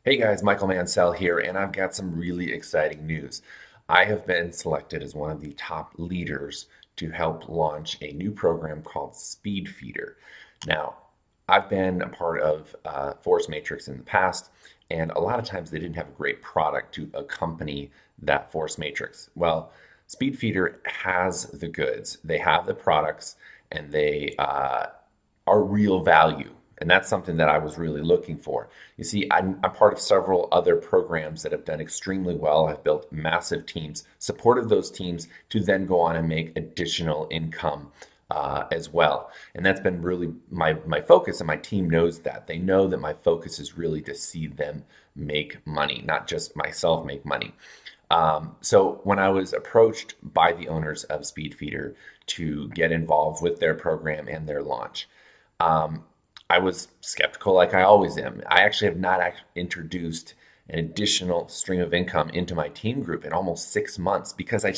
Hey guys, Michael Mansell here, and I've got some really exciting news. I have been selected as one of the top leaders to help launch a new program called Speed Feeder. Now, I've been a part of Force Matrix in the past, and a lot of times they didn't have a great product to accompany that Force Matrix. Well, Speed Feeder has the goods, they have the products, and they are real value. And that's something that I was really looking for. You see, I'm part of several other programs that have done extremely well. I've built massive teams, supported those teams to then go on and make additional income as well. And that's been really my focus, and my team knows that. They know that my focus is really to see them make money, not just myself make money. So when I was approached by the owners of Speedfeeder to get involved with their program and their launch, um, I was skeptical, like I always am. I actually have not introduced an additional stream of income into my team group in almost 6 months because I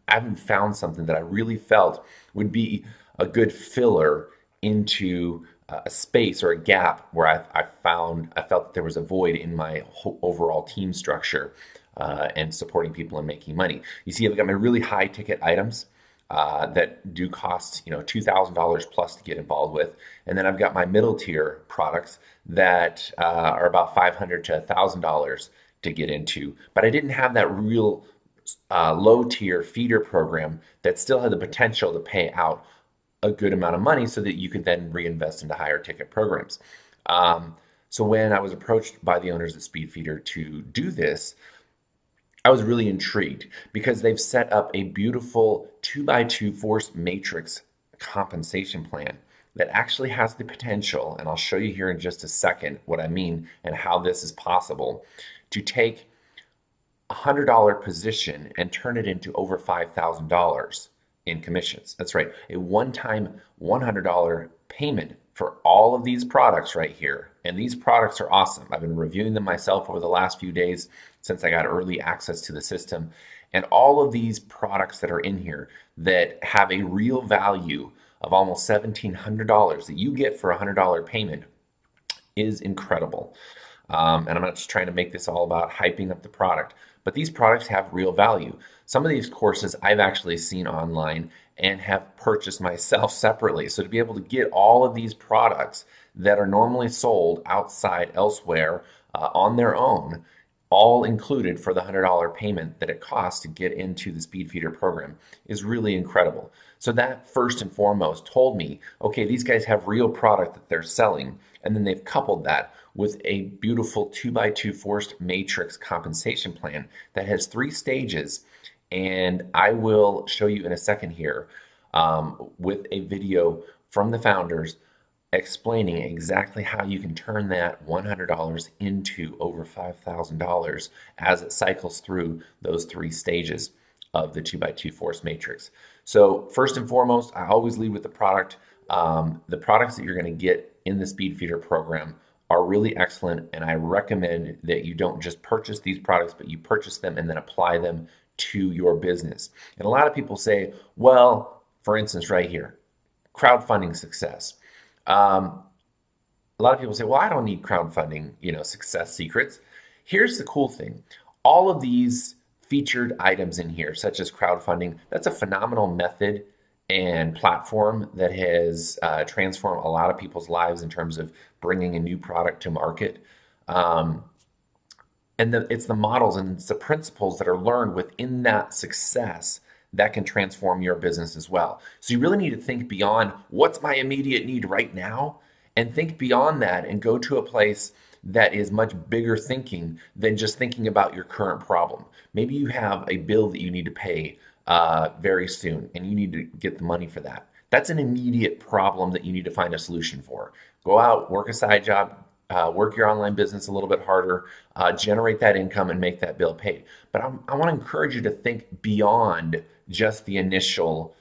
haven't found something that I really felt would be a good filler into a space or a gap where I felt that there was a void in my overall team structure and supporting people and making money. You see, I've got my really high ticket items that do cost, $2,000 plus to get involved with. And then I've got my middle tier products that are about $500 to $1,000 to get into. But I didn't have that real low tier feeder program that still had the potential to pay out a good amount of money so that you could then reinvest into higher ticket programs. So when I was approached by the owners of Speedfeeder to do this, I was really intrigued because they've set up a beautiful 2x2 force matrix compensation plan that actually has the potential, and I'll show you here in just a second what I mean and how this is possible, to take a $100 position and turn it into over $5,000 in commissions. That's right, a one-time $100 payment for all of these products right here. And these products are awesome. I've been reviewing them myself over the last few days since I got early access to the system. And all of these products that are in here that have a real value of almost $1,700 that you get for a $100 payment is incredible. And I'm not just trying to make this all about hyping up the product, but these products have real value. Some of these courses I've actually seen online and have purchased myself separately. So to be able to get all of these products that are normally sold outside elsewhere on their own, all included for the $100 payment that it costs to get into the Speedfeeder program, is really incredible. So that first and foremost told me, okay, these guys have real product that they're selling, and then they've coupled that with a beautiful 2x2 forced matrix compensation plan that has 3 stages. And I will show you in a second here with a video from the founders explaining exactly how you can turn that $100 into over $5,000 as it cycles through those 3 stages of the 2x2 force matrix. So first and foremost, I always lead with the product. The products that you're going to get in the Speed Feeder program are really excellent, and I recommend that you don't just purchase these products, but you purchase them and then apply them to your business. And a lot of people say, well, for instance, right here, crowdfunding success. A lot of people say, well, I don't need crowdfunding, success secrets. Here's the cool thing. All of these featured items in here, such as crowdfunding, that's a phenomenal method and platform that has transformed a lot of people's lives in terms of bringing a new product to market. It's the models and it's the principles that are learned within that success that can transform your business as well. So you really need to think beyond what's my immediate need right now, and think beyond that and go to a place that is much bigger thinking than just thinking about your current problem. Maybe you have a bill that you need to pay very soon and you need to get the money for that. That's an immediate problem that you need to find a solution for. Go out, work a side job, work your online business a little bit harder, generate that income and make that bill paid. But I want to encourage you to think beyond just the initial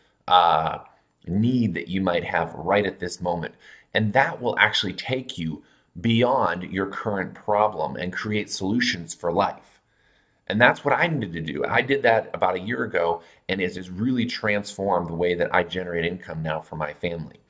need that you might have right at this moment. And that will actually take you beyond your current problem and create solutions for life. And that's what I needed to do. I did that about a year ago, and it has really transformed the way that I generate income now for my family.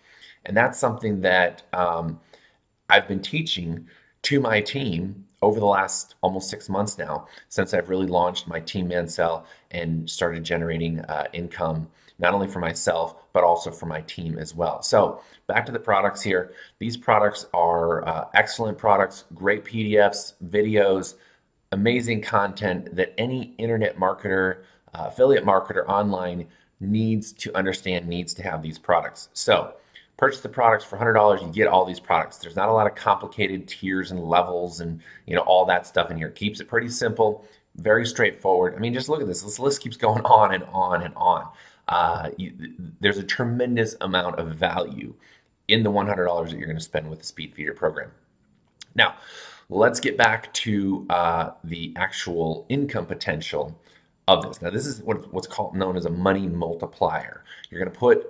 And that's something that I've been teaching to my team over the last almost 6 months now, since I've really launched my team Mansell and started generating income, not only for myself, but also for my team as well. So back to the products here. These products are excellent products, great PDFs, videos, amazing content that any internet marketer, affiliate marketer online needs to understand, needs to have these products. So purchase the products for $100, you get all these products. There's not a lot of complicated tiers and levels and all that stuff in here. It keeps it pretty simple, very straightforward. I mean, just look at this. This list keeps going on and on and on. There's a tremendous amount of value in the $100 that you're going to spend with the Speed Feeder program. Now, let's get back to the actual income potential of this. Now, this is what's called known as a money multiplier. You're going to put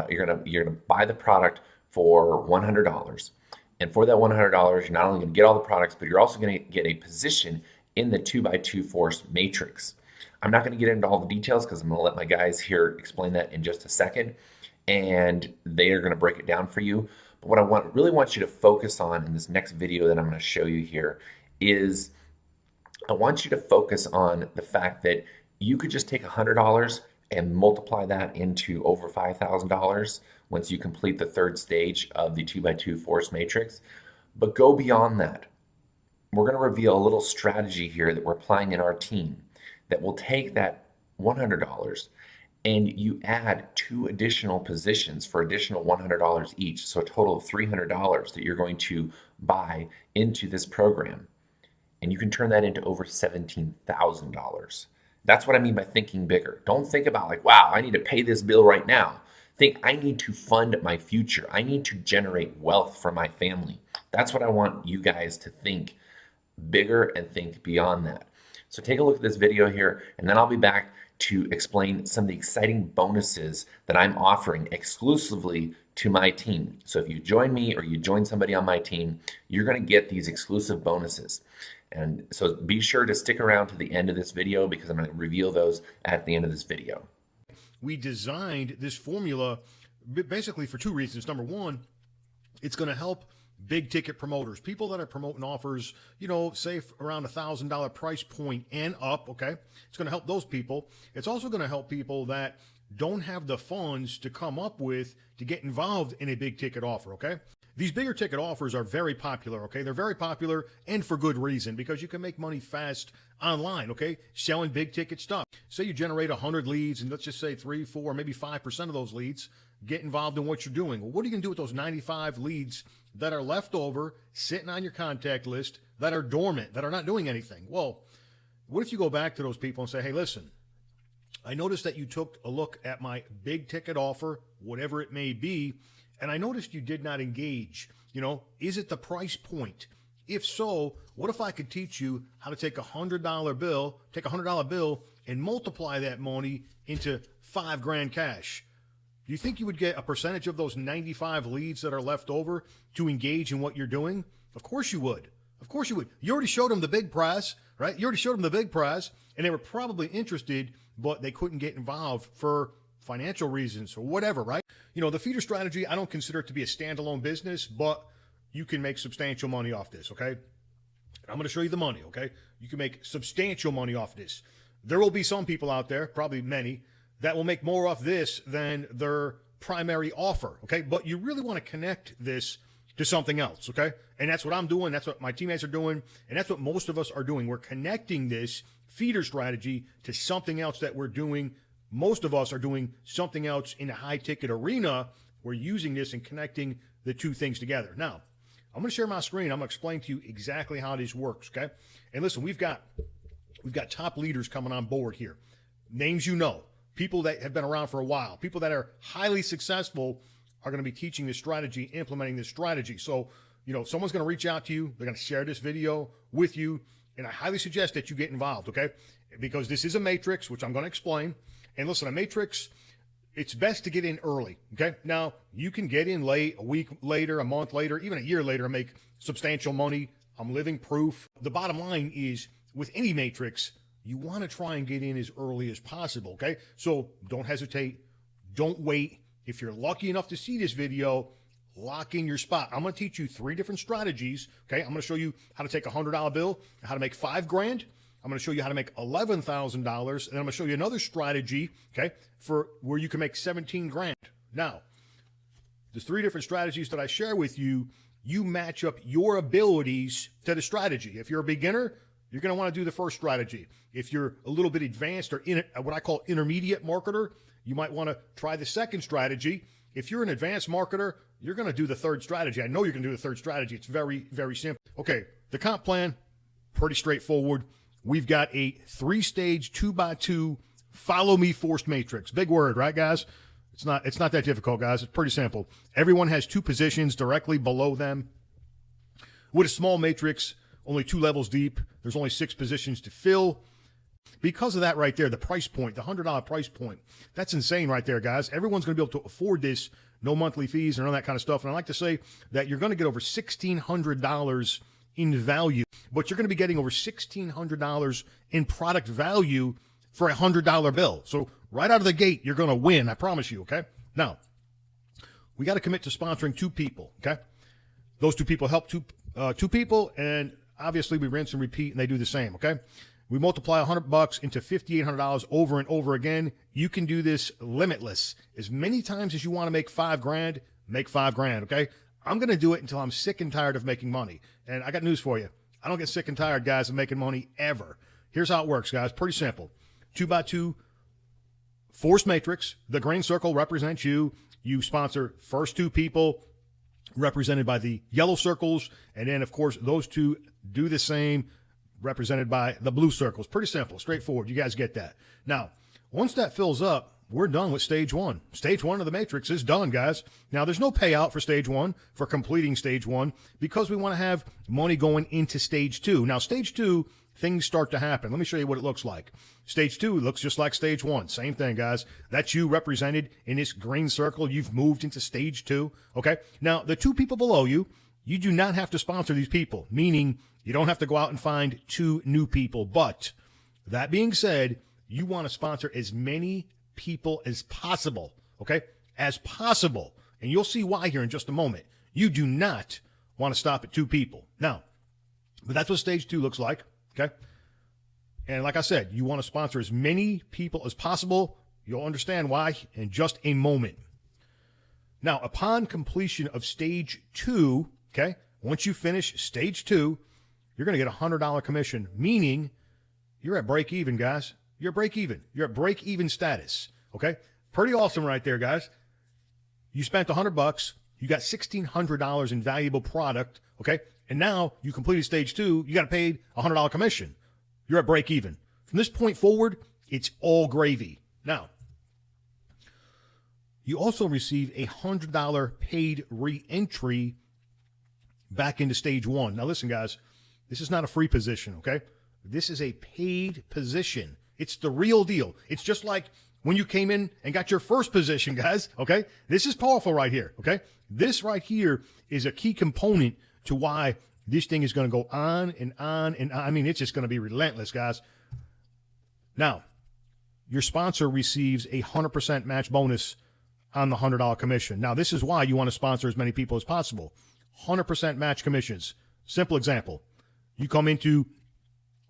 you're going to buy the product for $100, and for that $100, you're not only going to get all the products, but you're also going to get a position in the 2x2 force matrix. I'm not going to get into all the details because I'm going to let my guys here explain that in just a second, and they are going to break it down for you. But what I really want you to focus on in this next video that I'm going to show you here is I want you to focus on the fact that you could just take $100 and multiply that into over $5,000 once you complete the third stage of the 2x2 force matrix. But go beyond that. We're going to reveal a little strategy here that we're applying in our team that will take that $100 and you add 2 additional positions for additional $100 each, so a total of $300 that you're going to buy into this program. And you can turn that into over $17,000. That's what I mean by thinking bigger. Don't think about like, wow, I need to pay this bill right now. Think, I need to fund my future. I need to generate wealth for my family. That's what I want you guys to think bigger and think beyond that. So take a look at this video here, and then I'll be back to explain some of the exciting bonuses that I'm offering exclusively to my team. So if you join me or you join somebody on my team, you're going to get these exclusive bonuses. And so be sure to stick around to the end of this video because I'm going to reveal those at the end of this video. We designed this formula basically for 2 reasons. Number one, it's going to help big ticket promoters, people that are promoting offers, say around $1,000 price point and up. Okay. It's going to help those people. It's also going to help people that don't have the funds to come up with to get involved in a big ticket offer. Okay. These bigger ticket offers are very popular, okay? They're very popular and for good reason because you can make money fast online, okay? Selling big ticket stuff. Say you generate 100 leads and let's just say 3, 4, maybe 5% of those leads get involved in what you're doing. Well, what are you going to do with those 95 leads that are left over, sitting on your contact list, that are dormant, that are not doing anything? Well, what if you go back to those people and say, hey, listen, I noticed that you took a look at my big ticket offer, whatever it may be, and I noticed you did not engage. Is it the price point? If so, what if I could teach you how to take a $100 bill, and multiply that money into $5,000 cash? Do you think you would get a percentage of those 95 leads that are left over to engage in what you're doing? Of course you would. Of course you would. You already showed them the big prize, right? You already showed them the big prize, and they were probably interested, but they couldn't get involved for financial reasons or whatever, right? The feeder strategy, I don't consider it to be a standalone business, but you can make substantial money off this, okay? I'm going to show you the money, okay? You can make substantial money off this. There will be some people out there, probably many, that will make more off this than their primary offer, okay? But you really want to connect this to something else, okay? And that's what I'm doing. That's what my teammates are doing. And that's what most of us are doing. We're connecting this feeder strategy to something else that we're doing. Most of us are doing something else in the high ticket arena. We're using this and connecting the 2 things together. Now, I'm going to share my screen. I'm going to explain to you exactly how this works, okay? And listen, we've got top leaders coming on board here. Names people that have been around for a while, people that are highly successful are going to be teaching this strategy, implementing this strategy. So, someone's going to reach out to you. They're going to share this video with you. And I highly suggest that you get involved, okay? Because this is a matrix, which I'm going to explain. And listen, a matrix, it's best to get in early, okay? Now, you can get in late, a week later, a month later, even a year later, and make substantial money. I'm living proof. The bottom line is, with any matrix, you want to try and get in as early as possible, okay? So don't hesitate. Don't wait. If you're lucky enough to see this video, lock in your spot. I'm going to teach you 3 different strategies. Okay. I'm going to show you how to take a $100 bill, how to make $5 grand. I'm going to show you how to make $11,000. And then I'm going to show you another strategy, okay, for where you can make 17 grand. Now, the 3 different strategies that I share with you, you match up your abilities to the strategy. If you're a beginner, you're going to want to do the first strategy. If you're a little bit advanced or in what I call intermediate marketer, you might want to try the second strategy. If you're an advanced marketer, you're going to do the third strategy. I know you're going to do the third strategy. It's very, very simple. Okay, the comp plan, pretty straightforward. We've got a 3-stage 2x2 follow me forced matrix. Big word, right, guys? It's not that difficult, guys. It's pretty simple. Everyone has 2 positions directly below them. With a small matrix, only 2 levels deep, there's only 6 positions to fill. Because of that right there, the price point, the $100 price point, that's insane right there, guys. Everyone's going to be able to afford this, no monthly fees and all that kind of stuff. And I like to say that you're going to get over $1,600 in value, but you're going to be getting over $1,600 in product value for a $100 bill. So right out of the gate, you're going to win. I promise you. Okay. Now we got to commit to sponsoring 2 people. Okay. Those 2 people help 2 people. And obviously we rinse and repeat and they do the same. Okay. We multiply $100 into $5,800 over and over again. You can do this limitless. As many times as you want to make $5 grand, make $5 grand. Okay. I'm going to do it until I'm sick and tired of making money. And I got news for you. I don't get sick and tired, guys, of making money ever. Here's how it works, guys. Pretty simple. 2x2 forced matrix. The green circle represents you. You sponsor first 2 people represented by the yellow circles. And then, of course, those 2 do the same, represented by the blue circles. Pretty simple, straightforward. You guys get that. Now, once that fills up, we're done with stage 1. Stage 1 of the matrix is done, guys. Now, there's no payout for stage 1 for completing stage 1 because we want to have money going into stage 2. Now, stage 2, things start to happen. Let me show you what it looks like. Stage 2 looks just like stage 1. Same thing, guys. That's you represented in this green circle. You've moved into stage 2. Okay. Now, the 2 people below you, you do not have to sponsor these people, meaning you don't have to go out and find 2 new people. But that being said, you want to sponsor as many people as possible. Okay. As possible. And you'll see why here in just a moment. You do not want to stop at 2 people. Now, but that's what stage 2 looks like. Okay. And like I said, you want to sponsor as many people as possible. You'll understand why in just a moment. Now, upon completion of stage 2, okay, once you finish stage 2, you're going to get a $100 commission, meaning you're at break even, guys. You're at break even. You're at break even status. Okay. Pretty awesome right there, guys. You spent $100. You got $1,600 in valuable product. Okay. And now you completed stage 2. You got paid a $100 commission. You're at break even. From this point forward, it's all gravy. Now, you also receive a $100 paid re-entry back into stage 1. Now, listen, guys, this is not a free position. Okay. This is a paid position. It's the real deal. It's just like when you came in and got your first position, guys. Okay. This is powerful right here. Okay. This right here is a key component to why this thing is going to go on and on and on. I mean, it's just going to be relentless, guys. Now, your sponsor receives a 100% match bonus on the $100 commission. Now, this is why you want to sponsor as many people as possible. 100% match commissions. Simple example. You come into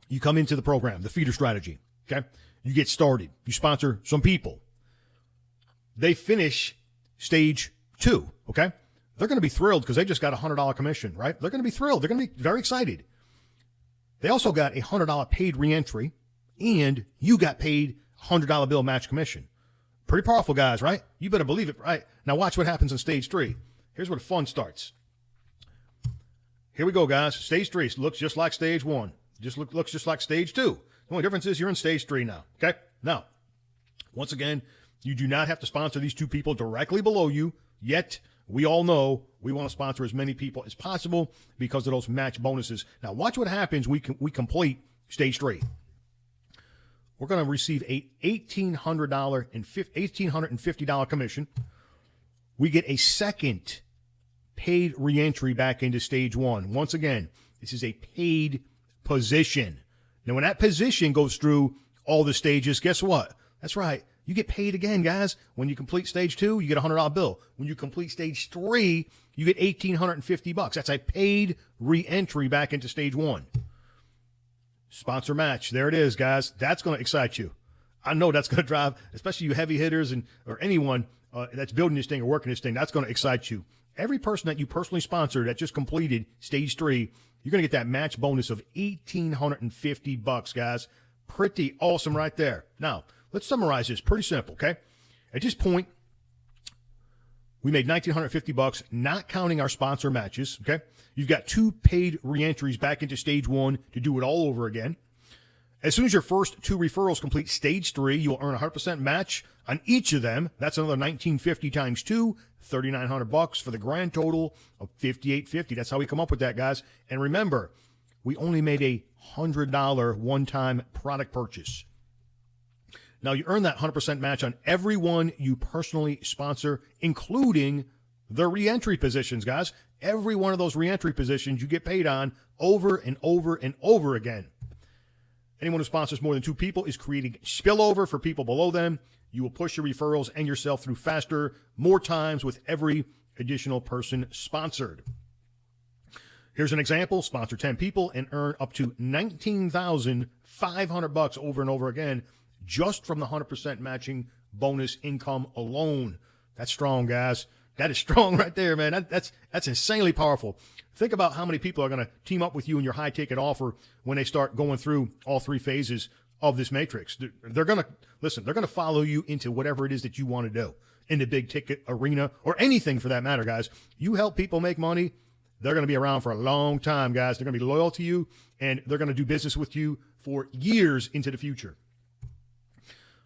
the program, the feeder strategy. Okay. You get started. You sponsor some people. They finish stage 2. Okay. They're going to be thrilled because they just got a $100 commission, right? They're going to be thrilled. They're going to be very excited. They also got a $100 paid reentry, and you got paid a $100 bill match commission. Pretty powerful, guys, right? You better believe it, right? Now watch what happens in stage 3. Here's where the fun starts. Here we go, guys. Stage 3 looks just like stage 1. Looks just like stage 2. The only difference is you're in stage 3 now. Okay. Now, once again, you do not have to sponsor these 2 people directly below you, yet we all know we want to sponsor as many people as possible because of those match bonuses. Now, watch what happens. We complete stage 3. We're going to receive a $1,850 commission. We get a second paid reentry back into stage 1. Once again, this is a paid position. Now, when that position goes through all the stages, guess what? That's right. you get paid again, guys. When you complete stage 2, you get a $100 bill. When you complete stage 3, you get $1,850. That's a paid re-entry back into stage 1. Sponsor match. There it is, guys. That's going to excite you. I know that's going to drive, especially you heavy hitters or anyone that's building this thing or working this thing, that's going to excite you. Every person that you personally sponsor that just completed stage 3, you're going to get that match bonus of $1,850, guys. Pretty awesome right there. Now, let's summarize this. Pretty simple, okay? At this point, we made $1,950, not counting our sponsor matches, okay? You've got 2 paid re-entries back into stage 1 to do it all over again. As soon as your first 2 referrals complete stage 3, you'll earn a 100% match on each of them. That's another $1,950 times 2, $3,900 for the grand total of $5,850. That's how we come up with that, guys. And remember, we only made a $100 one-time product purchase. Now, you earn that 100% match on everyone you personally sponsor, including the re-entry positions, guys. Every one of those re-entry positions you get paid on over and over and over again. Anyone who sponsors more than 2 people is creating spillover for people below them. You will push your referrals and yourself through faster, more times with every additional person sponsored. Here's an example. Sponsor 10 people and earn up to $19,500 over and over again just from the 100% matching bonus income alone. That's strong, guys. That is strong right there, man. That's insanely powerful. Think about how many people are going to team up with you in your high-ticket offer when they start going through all 3 phases of this matrix. They're going to, listen, they're going to follow you into whatever it is that you want to do in the big-ticket arena or anything for that matter, guys. You help people make money, they're going to be around for a long time, guys. They're going to be loyal to you, and they're going to do business with you for years into the future.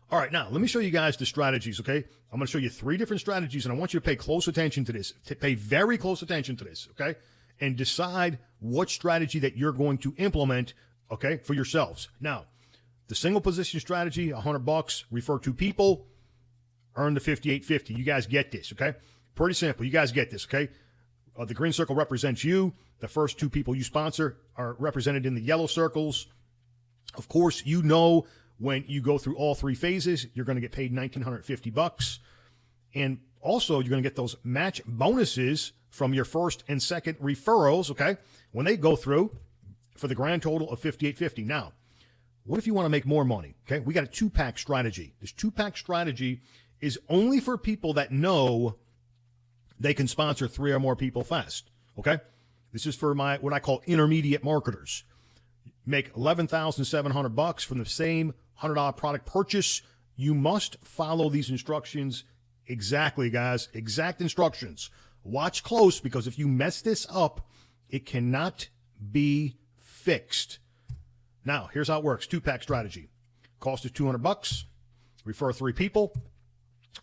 All right, now, let me show you guys the strategies, okay? I'm going to show you 3 different strategies, and I want you to pay close attention to this. Pay very close attention to this, okay? And decide what strategy that you're going to implement, okay, for yourselves. Now, the single position strategy, $100, refer 2 people, earn the $5,850. You guys get this, okay? Pretty simple. You guys get this, okay? The green circle represents you. The first 2 people you sponsor are represented in the yellow circles. Of course, you know when you go through all 3 phases, you're going to get paid $1,950. And also, you're going to get those match bonuses from your first and second referrals, okay, when they go through for the grand total of $5,850. Now, what if you want to make more money, okay? We got a 2-pack strategy. This 2-pack strategy is only for people that know they can sponsor 3 or more people fast, okay? This is for my what I call intermediate marketers. Make $11,700 from the same $100 product purchase. You must follow these instructions exactly, guys. Exact instructions. Watch close, because if you mess this up, it cannot be fixed. Now, here's how it works. 2-pack strategy. Cost is $200. Refer 3 people.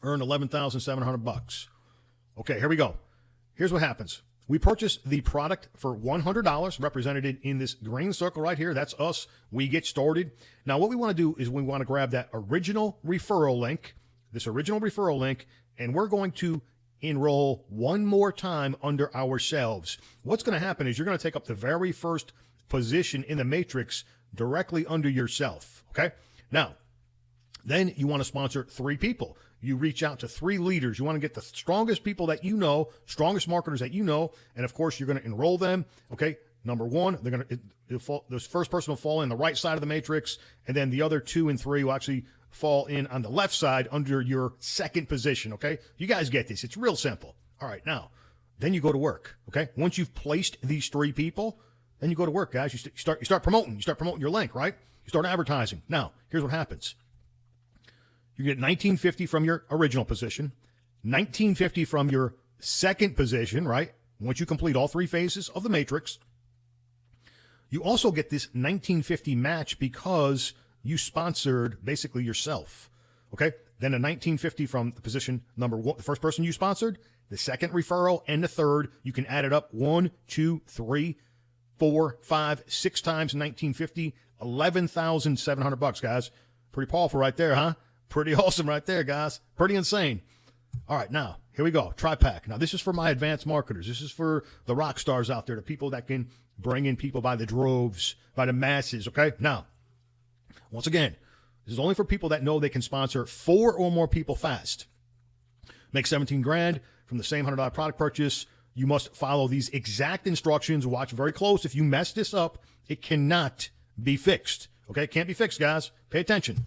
Earn $11,700. Okay, here we go. Here's what happens. We purchase the product for $100, represented in this green circle right here. That's us. We get started. Now, what we want to do is we want to grab that original referral link, and we're going to enroll one more time under ourselves. What's going to happen is you're going to take up the very first position in the matrix directly under yourself, okay? Now, then you want to sponsor 3 people. You reach out to 3 leaders. You want to get the strongest people that you know, strongest marketers that you know, and of course, you're going to enroll them, okay? Number 1, they're going to, this first person will fall in the right side of the matrix, and then the other 2 and 3 will actually fall in on the left side under your second position, okay? You guys get this. It's real simple. All right, now, then you go to work, okay? Once you've placed these 3 people, then you go to work, guys. You start promoting. You start promoting your link, right? You start advertising. Now, here's what happens. You get $1,950 from your original position, $1,950 from your second position, right? Once you complete all 3 phases of the matrix, you also get this $1,950 match because you sponsored basically yourself, okay? Then a $1,950 from the position number 1, the first person you sponsored, the second referral, and the third. You can add it up 1, 2, 3, 4, 5, 6 times $1,950, $11,700, guys. Pretty powerful right there, huh? Pretty awesome right there, guys. Pretty insane. All right, now, here we go. Tri-pack. Now, this is for my advanced marketers. This is for the rock stars out there, the people that can bring in people by the droves, by the masses, okay? Now, once again, This is only for people that know they can sponsor 4 or more people fast. Make 17 grand from the same $100 product purchase. You must follow these exact instructions. Watch very close. If you mess this up, it cannot be fixed. Okay, it can't be fixed, guys. Pay attention.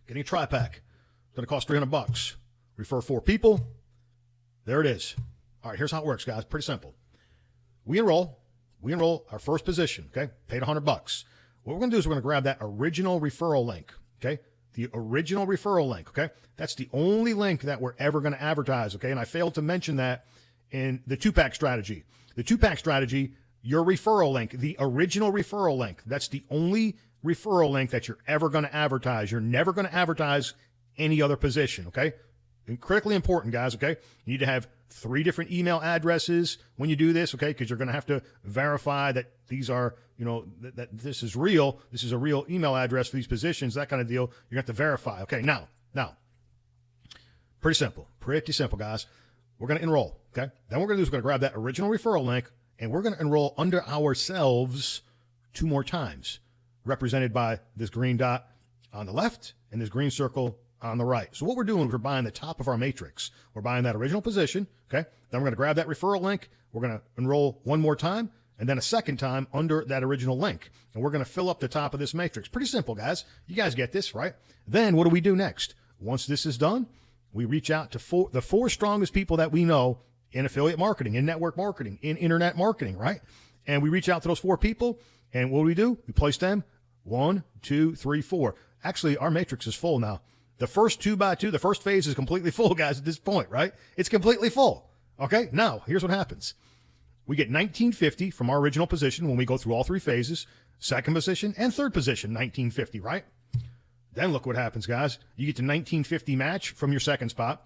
Getting a tri-pack. It's going to cost $300. Refer 4 people. There it is. All right, here's how it works, guys. Pretty simple. We enroll our first position, okay? Paid $100. What we're going to do is we're going to grab that original referral link, okay? The original referral link, okay? That's the only link that we're ever going to advertise, okay? And I failed to mention that in the 2-pack strategy. The 2-pack strategy, your referral link, the original referral link, that's the only referral link that you're ever going to advertise. You're never going to advertise any other position, okay? And critically important, guys, okay? You need to have 3 different email addresses when you do this, okay? Because you're going to have to verify that these are, that this is real. This is a real email address for these positions, that kind of deal. You're going to have to verify. Okay, now, pretty simple, guys. We're going to enroll, okay? Then what we're going to do is we're going to grab that original referral link, and we're going to enroll under ourselves 2 more times, represented by this green dot on the left and this green circle on the right. So what we're doing is we're buying the top of our matrix. We're buying that original position, okay? Then we're going to grab that referral link. We're going to enroll 1 more time and then a second time under that original link. And we're going to fill up the top of this matrix. Pretty simple, guys. You guys get this, right? Then what do we do next? Once this is done, we reach out to the 4 strongest people that we know in affiliate marketing, in network marketing, in internet marketing, right? And we reach out to those 4 people, and what do? We place them 1, 2, 3, 4. Actually, our matrix is full now. The first 2 by 2, the first phase is completely full, guys, at this point, right? It's completely full. Okay, now here's what happens. We get 1950 from our original position when we go through all 3 phases, second position and third position, 1950, right? Then look what happens, guys. You get to 1950 match from your second spot,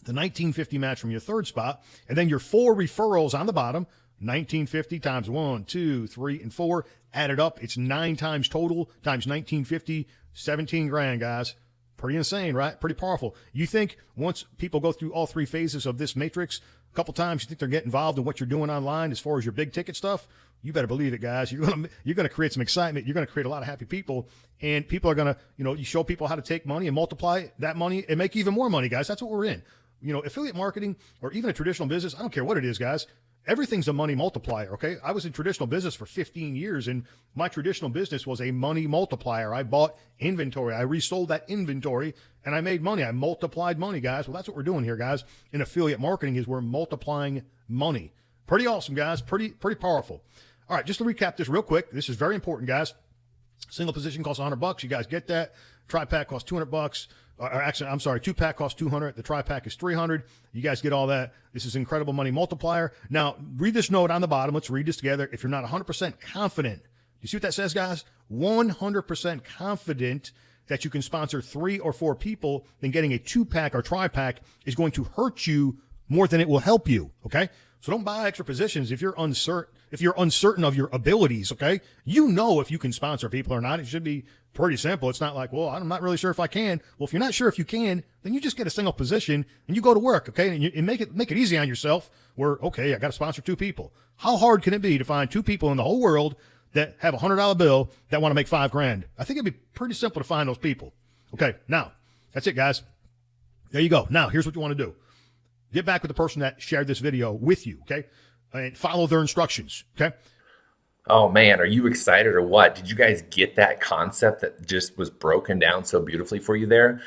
the 1950 match from your third spot, and then your 4 referrals on the bottom, 1950 times 1, 2, 3, and 4. Added up, it's 9 times total times 1950, 17 grand, guys. Pretty insane, right? Pretty powerful. You think once people go through all 3 phases of this matrix a couple times, you think they're getting involved in what you're doing online as far as your big ticket stuff? You better believe it, guys. You're gonna create some excitement. You're gonna create a lot of happy people, and people are gonna, you show people how to take money and multiply that money and make even more money, guys. That's what we're in. Affiliate marketing or even a traditional business, I don't care what it is, guys. Everything's a money multiplier, okay? I was in traditional business for 15 years, and my traditional business was a money multiplier. I bought inventory. I resold that inventory, and I made money. I multiplied money, guys. Well, that's what we're doing here, guys. In affiliate marketing is we're multiplying money. Pretty awesome, guys. Pretty powerful. All right, just to recap this real quick. This is very important, guys. Single position costs $100. You guys get that. Tri-pack costs $200. Actually, I'm sorry, 2-pack costs $200. The tri-pack is $300. You guys get all that. This is incredible money multiplier. Now, read this note on the bottom. Let's read this together. If you're not 100% confident, you see what that says, guys? 100% confident that you can sponsor 3 or 4 people, then getting a 2-pack or tri-pack is going to hurt you more than it will help you. Okay, so don't buy extra positions if you're uncertain of your abilities. Okay, if you can sponsor people or not. It should be pretty simple. It's not like, well, I'm not really sure if I can. Well, if you're not sure if you can, then you just get a single position and you go to work, okay? And make it easy on yourself where, okay, I got to sponsor 2 people. How hard can it be to find 2 people in the whole world that have a $100 bill that want to make $5 grand? I think it'd be pretty simple to find those people. Okay, now, that's it, guys. There you go. Now, here's what you want to do. Get back with the person that shared this video with you, okay? And follow their instructions, okay? Oh man, are you excited or what? Did you guys get that concept that just was broken down so beautifully for you there?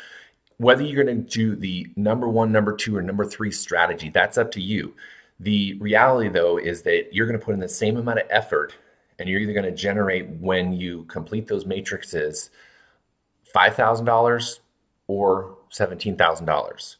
Whether you're going to do the number 1, number 2, or number 3 strategy, that's up to you. The reality though is that you're going to put in the same amount of effort, and you're either going to generate, when you complete those matrices, $5,000 or $17,000.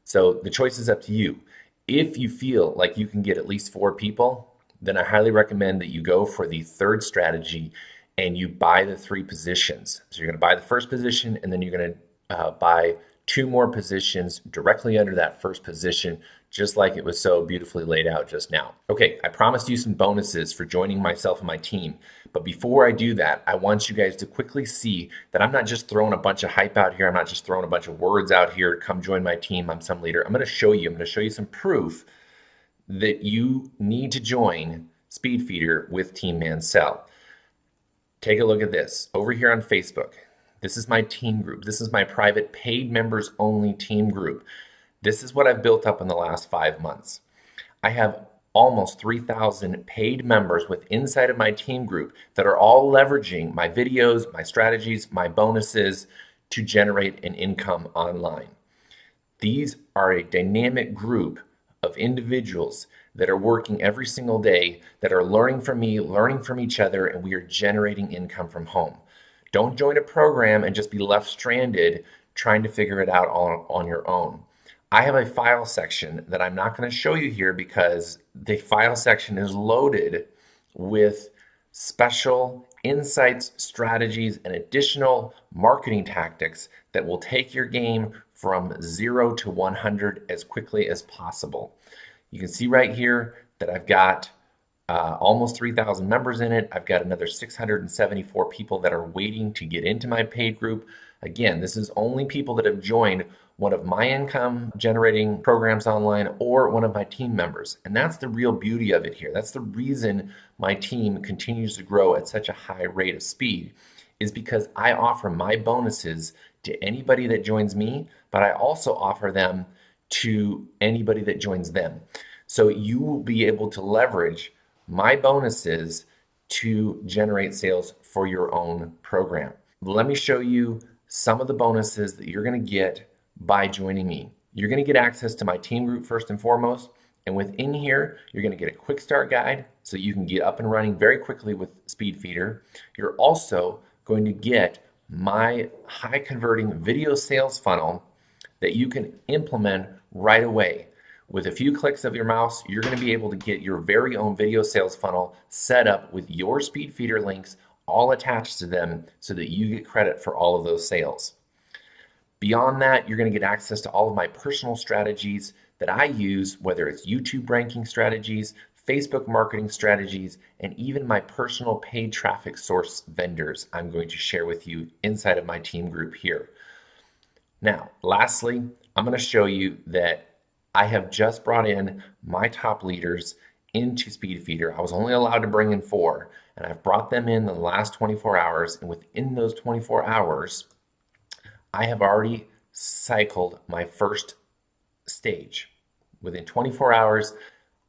So the choice is up to you. If you feel like you can get at least 4 people, then I highly recommend that you go for the 3rd strategy and you buy the 3 positions. So you're going to buy the first position, and then you're going to buy 2 more positions directly under that first position, just like it was so beautifully laid out just now. Okay, I promised you some bonuses for joining myself and my team. But before I do that, I want you guys to quickly see that I'm not just throwing a bunch of hype out here. I'm not just throwing a bunch of words out here. Come join my team. I'm some leader. I'm going to show you some proof that you need to join Speedfeeder with Team Mansell. Take a look at this over here on Facebook. This is my team group. This is my private paid members only team group. This is what I've built up in the last 5 months. I have almost 3,000 paid members with inside of my team group that are all leveraging my videos, my strategies, my bonuses to generate an income online. These are a dynamic group of individuals that are working every single day, that are learning from me, learning from each other, and we are generating income from home. Don't join a program and just be left stranded trying to figure it out on your own. I have a file section that I'm not going to show you here because the file section is loaded with special insights, strategies, and additional marketing tactics that will take your game from 0 to 100 as quickly as possible. You can see right here that I've got almost 3,000 members in it. I've got another 674 people that are waiting to get into my paid group. Again, this is only people that have joined one of my income generating programs online or one of my team members. And that's the real beauty of it here. That's the reason my team continues to grow at such a high rate of speed, is because I offer my bonuses to anybody that joins me, but I also offer them to anybody that joins them. So you will be able to leverage my bonuses to generate sales for your own program. Let me show you some of the bonuses that you're going to get by joining me. You're going to get access to my team group first and foremost, and within here, you're going to get a quick start guide so you can get up and running very quickly with SpeedFeeder. You're also going to get my high converting video sales funnel that you can implement right away. With a few clicks of your mouse, you're going to be able to get your very own video sales funnel set up with your SpeedFeeder links all attached to them so that you get credit for all of those sales. Beyond that, you're going to get access to all of my personal strategies that I use, whether it's YouTube ranking strategies, Facebook marketing strategies, and even my personal paid traffic source vendors I'm going to share with you inside of my team group here. Now, lastly, I'm going to show you that I have just brought in my top leaders into SpeedFeeder. I was only allowed to bring in 4, and I've brought them in the last 24 hours, and within those 24 hours, I have already cycled my first stage. Within 24 hours,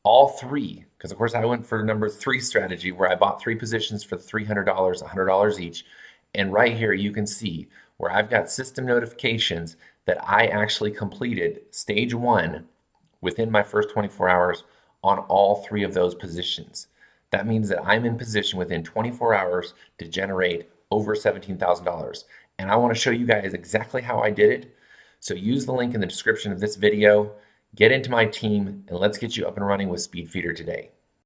all 3, because of course I went for number 3 strategy where I bought 3 positions for $300, $100 each. And right here you can see where I've got system notifications that I actually completed stage 1 within my first 24 hours on all 3 of those positions. That means that I'm in position within 24 hours to generate over $17,000. And I want to show you guys exactly how I did it. So use the link in the description of this video, get into my team, and let's get you up and running with SpeedFeeder today.